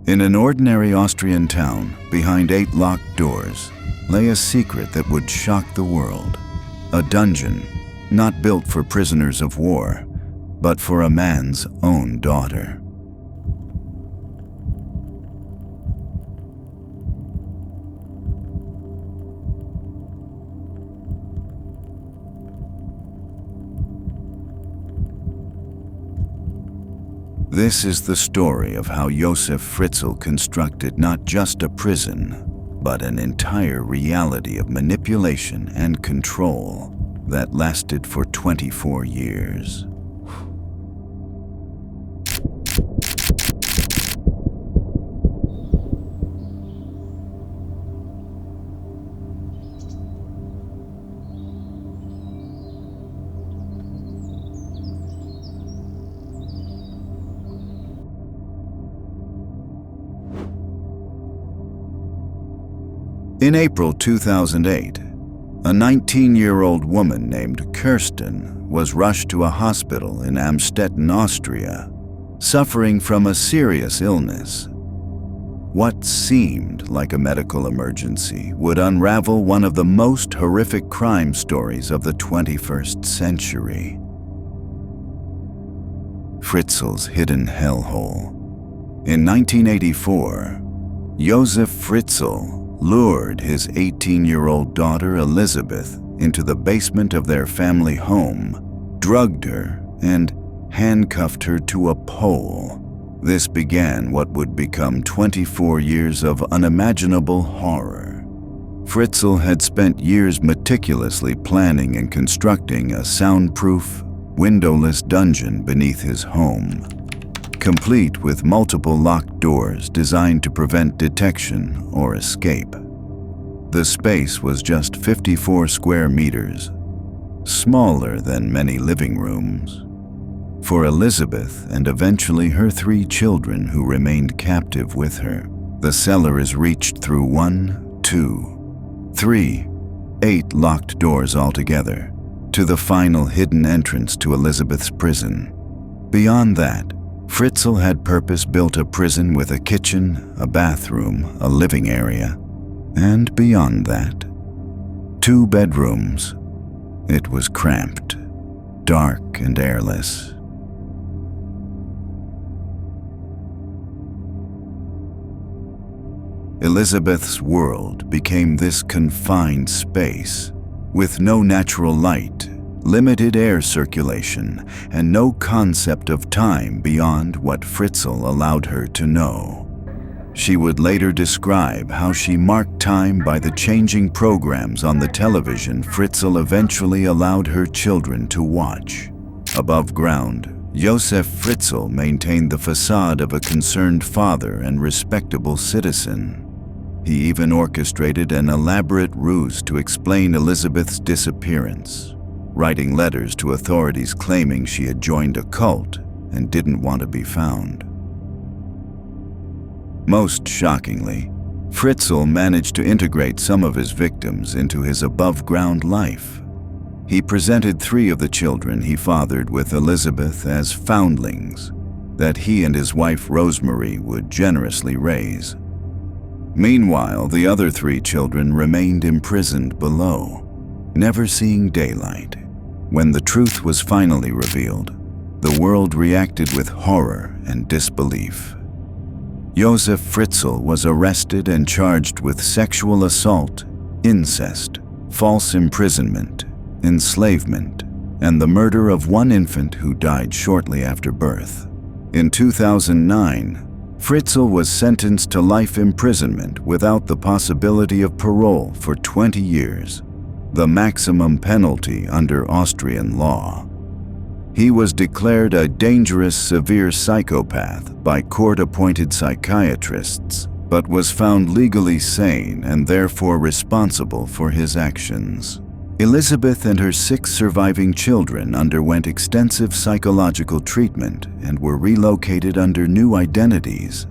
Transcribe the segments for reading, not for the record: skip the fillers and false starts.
In an ordinary Austrian town, behind 8 locked doors, lay a secret that would shock the world. A dungeon, not built for prisoners of war, but for a man's own daughter. This is the story of how Josef Fritzl constructed not just a prison, but an entire reality of manipulation and control that lasted for 24 years. In April 2008, a 19-year-old woman named Kirsten was rushed to a hospital in Amstetten, Austria, suffering from a serious illness. What seemed like a medical emergency would unravel one of the most horrific crime stories of the 21st century. Fritzl's hidden hellhole. In 1984, Josef Fritzl lured his 18-year-old daughter Elisabeth into the basement of their family home, drugged her, and handcuffed her to a pole. This began what would become 24 years of unimaginable horror. Fritzl had spent years meticulously planning and constructing a soundproof, windowless dungeon beneath his home, complete with multiple locked doors designed to prevent detection or escape. The space was just 54 square meters, smaller than many living rooms. For Elisabeth and eventually her 3 children who remained captive with her, the cellar is reached through 1, 2, 3, 8 locked doors altogether, to the final hidden entrance to Elisabeth's prison. Beyond that, Fritzl had purpose-built a prison with a kitchen, a bathroom, a living area, and beyond that, 2 bedrooms. It was cramped, dark, and airless. Elisabeth's world became this confined space, with no natural light, limited air circulation, and no concept of time beyond what Fritzl allowed her to know. She would later describe how she marked time by the changing programs on the television Fritzl eventually allowed her children to watch. Above ground, Josef Fritzl maintained the facade of a concerned father and respectable citizen. He even orchestrated an elaborate ruse to explain Elisabeth's disappearance, writing letters to authorities claiming she had joined a cult and didn't want to be found. Most shockingly, Fritzl managed to integrate some of his victims into his above-ground life. He presented 3 of the children he fathered with Elisabeth as foundlings that he and his wife Rosemary would generously raise. Meanwhile, the other 3 children remained imprisoned below, never seeing daylight. When the truth was finally revealed, the world reacted with horror and disbelief. Josef Fritzl was arrested and charged with sexual assault, incest, false imprisonment, enslavement, and the murder of 1 infant who died shortly after birth. In 2009, Fritzl was sentenced to life imprisonment without the possibility of parole for 20 years, the maximum penalty under Austrian law. He was declared a dangerous, severe psychopath by court-appointed psychiatrists, but was found legally sane and therefore responsible for his actions. Elisabeth and her 6 surviving children underwent extensive psychological treatment and were relocated under new identities.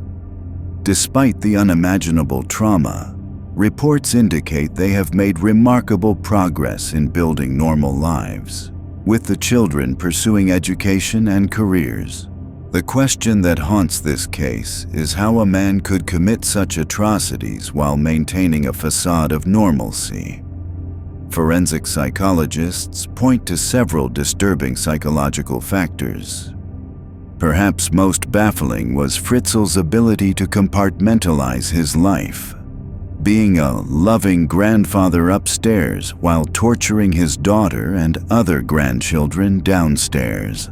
Despite the unimaginable trauma, reports indicate they have made remarkable progress in building normal lives, with the children pursuing education and careers. The question that haunts this case is how a man could commit such atrocities while maintaining a facade of normalcy. Forensic psychologists point to several disturbing psychological factors. Perhaps most baffling was Fritzl's ability to compartmentalize his life, being a loving grandfather upstairs while torturing his daughter and other grandchildren downstairs.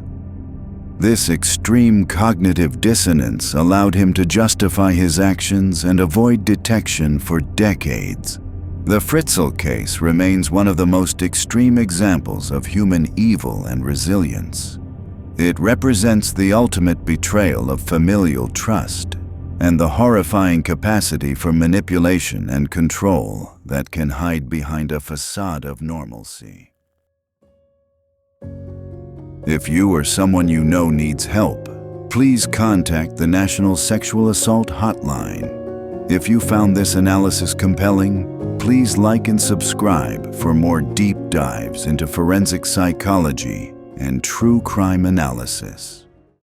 This extreme cognitive dissonance allowed him to justify his actions and avoid detection for decades. The Fritzl case remains one of the most extreme examples of human evil and resilience. It represents the ultimate betrayal of familial trust and the horrifying capacity for manipulation and control that can hide behind a facade of normalcy. If you or someone you know needs help, please contact the National Sexual Assault Hotline. If you found this analysis compelling, please like and subscribe for more deep dives into forensic psychology and true crime analysis.